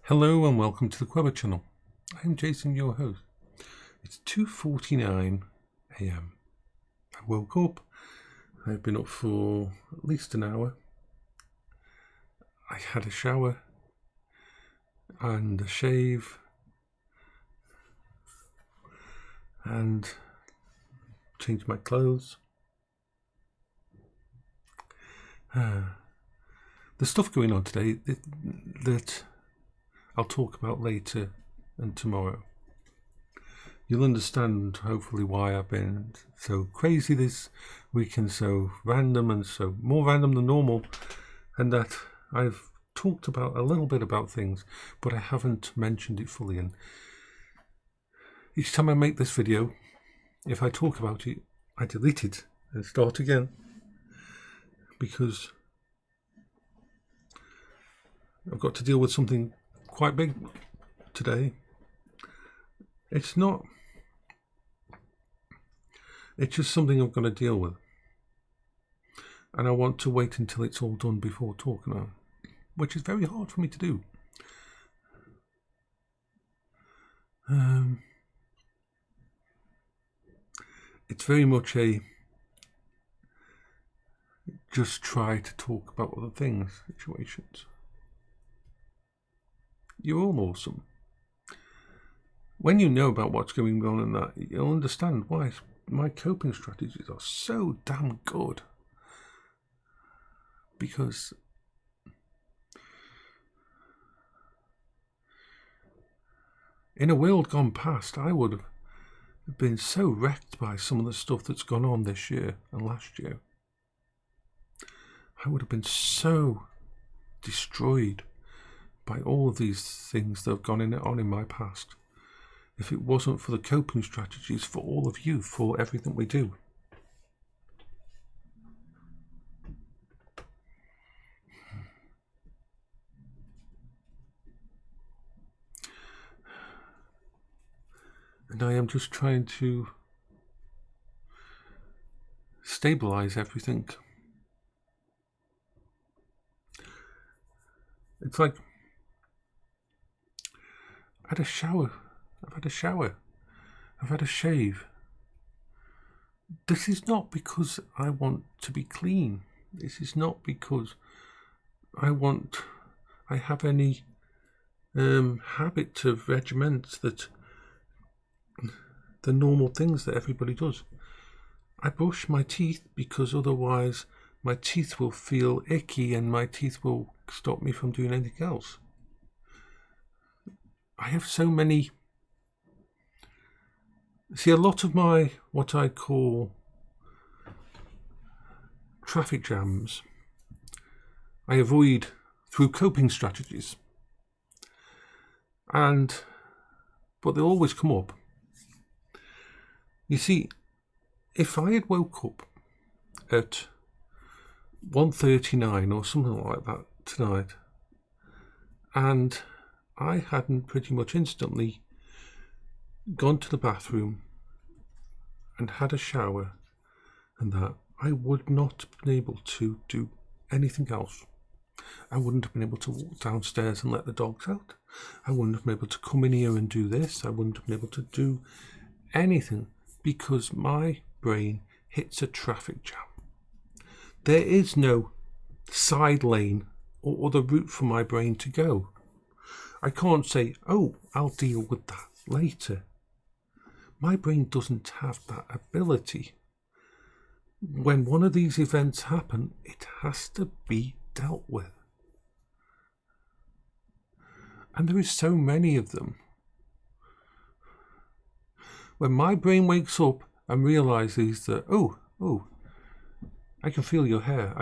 Hello and welcome to the Quebber channel. I'm Jason, your host. It's 2:49 AM. I woke up. I've been up for at least an hour. I had a shower and a shave and changed my clothes. The stuff going on today that I'll talk about later and tomorrow. You'll understand hopefully why I've been so crazy this week and so random and so more random than normal, and that I've talked about a little bit about things but I haven't mentioned it fully. And each time I make this video, if I talk about it, I delete it and start again, because I've got to deal with something quite big today. It's just something I'm going to deal with, and I want to wait until it's all done before talking on it, which is very hard for me to do. It's very much a just try to talk about other things situations. You're all awesome. When you know about what's going on in that, you'll understand why my coping strategies are so damn good. Because in a world gone past, I would have been so wrecked by some of the stuff that's gone on this year and last year. I would have been so destroyed by all of these things that have gone on in my past, if it wasn't for the coping strategies for all of you, for everything we do. And I am just trying to stabilize everything. It's like I've had a shower, I've had a shave. This is not because I want to be clean. This is not because I have any habit of regiments that the normal things that everybody does. I brush my teeth because otherwise my teeth will feel icky and my teeth will stop me from doing anything else. I have so many. See, a lot of my, what I call traffic jams, I avoid through coping strategies. But they always come up. You see, if I had woke up at 1:39 or something like that tonight, and I hadn't pretty much instantly gone to the bathroom and had a shower and that, I would not have been able to do anything else. I wouldn't have been able to walk downstairs and let the dogs out. I wouldn't have been able to come in here and do this. I wouldn't have been able to do anything because my brain hits a traffic jam. There is no side lane or other route for my brain to go. I can't say, oh, I'll deal with that later. My brain doesn't have that ability. When one of these events happen, it has to be dealt with. And there is so many of them. When my brain wakes up and realizes that, oh, I can feel your hair.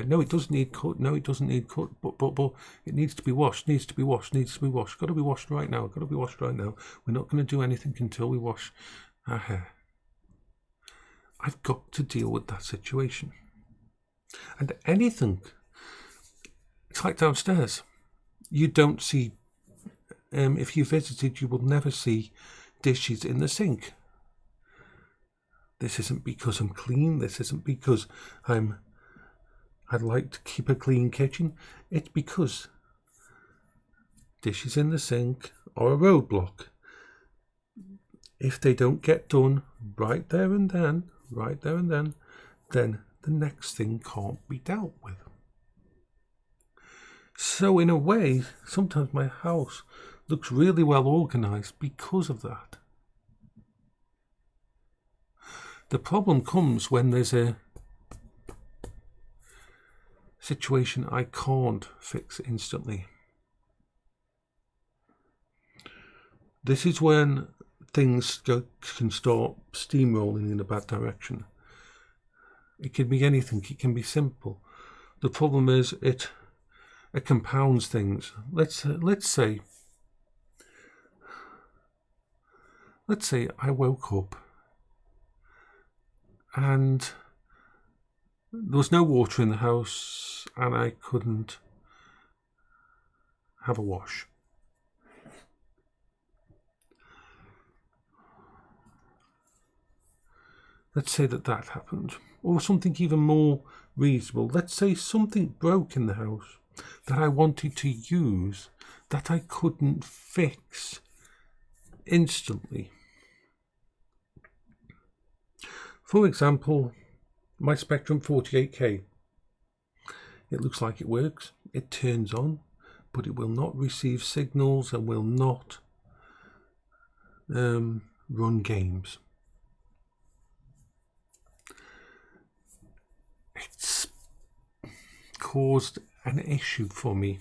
No, it doesn't need cut. No, it doesn't need cut. But it needs to be washed. Got to be washed right now. We're not going to do anything until we wash our hair. I've got to deal with that situation. And anything, it's like downstairs. You don't see, if you visited, you will never see dishes in the sink. This isn't because I'm clean. This isn't because I'd like to keep a clean kitchen. It's because dishes in the sink are a roadblock. If they don't get done right there and then, then the next thing can't be dealt with. So in a way, sometimes my house looks really well organised because of that. The problem comes when there's a situation I can't fix instantly. This is when things can start steamrolling in a bad direction. It can be anything, it can be simple. The problem is it compounds things. Let's say I woke up and there was no water in the house and I couldn't have a wash. Let's say that happened. Or something even more reasonable. Let's say something broke in the house that I wanted to use that I couldn't fix instantly. For example, my Spectrum 48K. It looks like it works. It turns on, but it will not receive signals and will not run games. It's caused an issue for me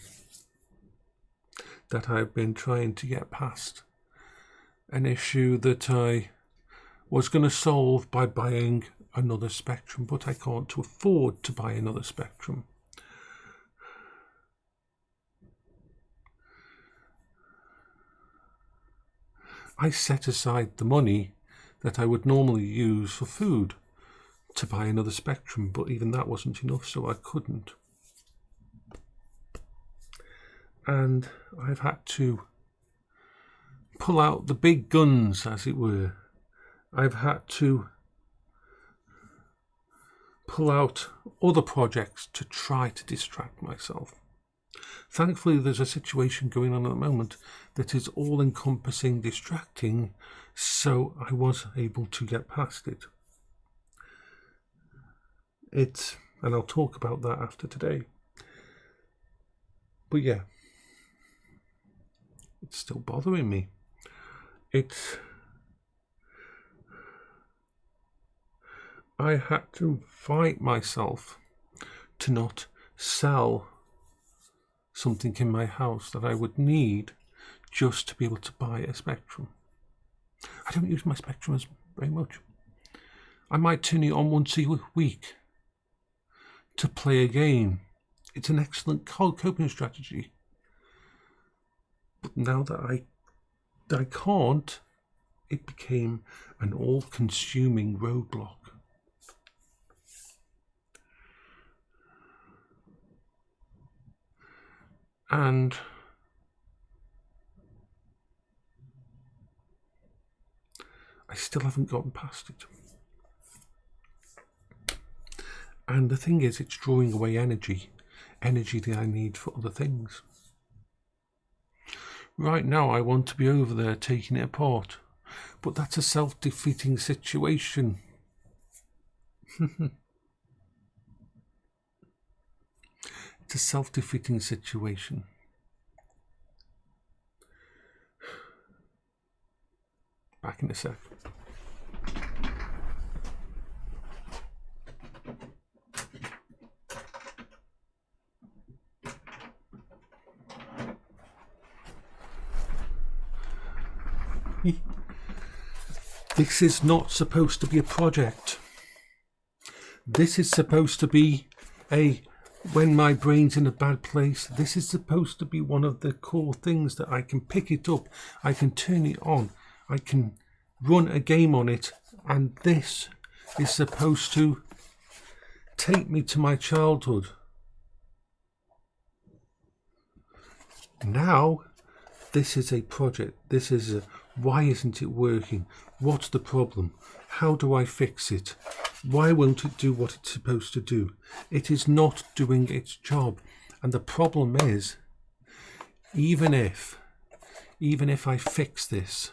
that I've been trying to get past. An issue that I was going to solve by buying another Spectrum, but I can't afford to buy another Spectrum. I set aside the money that I would normally use for food to buy another Spectrum, but even that wasn't enough, so I couldn't. And I've had to pull out the big guns, as it were. I've had to pull out other projects to try to distract myself. Thankfully, there's a situation going on at the moment that is all-encompassing, distracting, so I was able to get past it. And I'll talk about that after today. But yeah, it's still bothering me. I had to fight myself to not sell something in my house that I would need just to be able to buy a Spectrum. I don't use my Spectrum very much. I might turn it on once a week to play a game. It's an excellent coping strategy. But now that I can't, it became an all-consuming roadblock. And I still haven't gotten past it. And the thing is, it's drawing away energy that I need for other things. Right now, I want to be over there taking it apart, but that's a self-defeating situation. It's a self-defeating situation. Back in a sec. This is not supposed to be a project. This is supposed to be when my brain's in a bad place, this is supposed to be one of the core things that I can pick it up, I can turn it on, I can run a game on it, and this is supposed to take me to my childhood. Now, this is a project. This is why isn't it working? What's the problem? How do I fix it? Why won't it do what it's supposed to do? It is not doing its job. And the problem is, even if I fix this,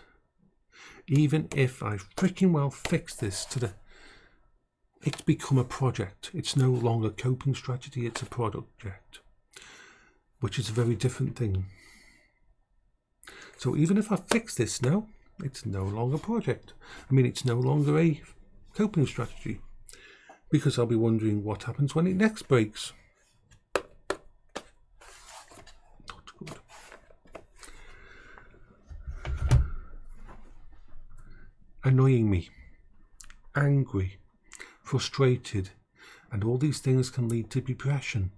even if I freaking well fix this it's become a project. It's no longer a coping strategy, it's a project, which is a very different thing. So even if I fix this now, it's no longer a project. I mean, it's no longer a coping strategy, because I'll be wondering what happens when it next breaks. Not good. Annoying me, angry, frustrated, and all these things can lead to depression.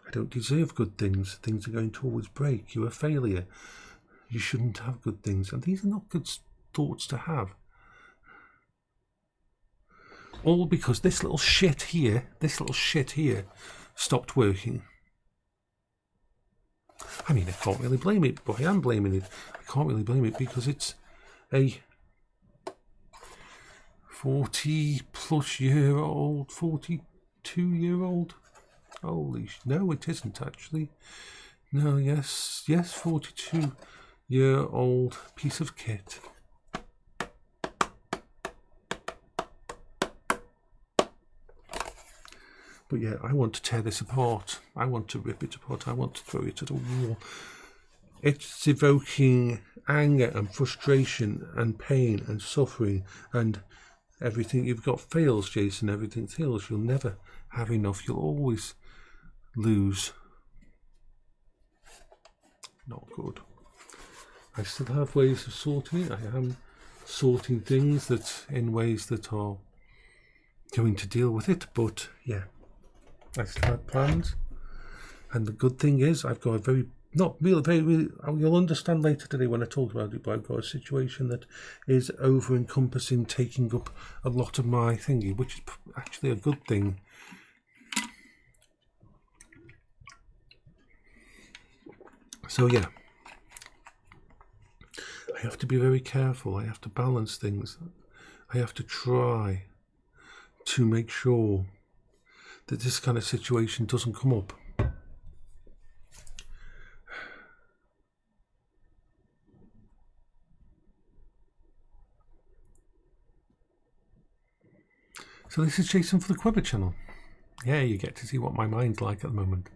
I don't deserve good things. Things are going to always break. You're a failure. You shouldn't have good things. And these are not good thoughts to have. All because this little shit here stopped working. I mean, I can't really blame it, but I am blaming it. I can't really blame it because it's a 40-plus-year-old, 42-year-old. Holy no, it isn't actually. No, yes, 42-year-old piece of kit. But yeah, I want to tear this apart. I want to rip it apart. I want to throw it at a wall. It's evoking anger and frustration and pain and suffering, and everything you've got fails, Jason. Everything fails. You'll never have enough. You'll always lose. Not good. I still have ways of sorting it. I am sorting things in ways that are going to deal with it, but yeah, I still have plans. And the good thing is I've got a very you'll understand later today when I talk about it, but I've got a situation that is over-encompassing, taking up a lot of my thingy, which is actually a good thing. So yeah, I have to be very careful. I have to balance things. I have to try to make sure that this kind of situation doesn't come up. So this is Jason for the Quibber channel. Yeah, you get to see what my mind's like at the moment.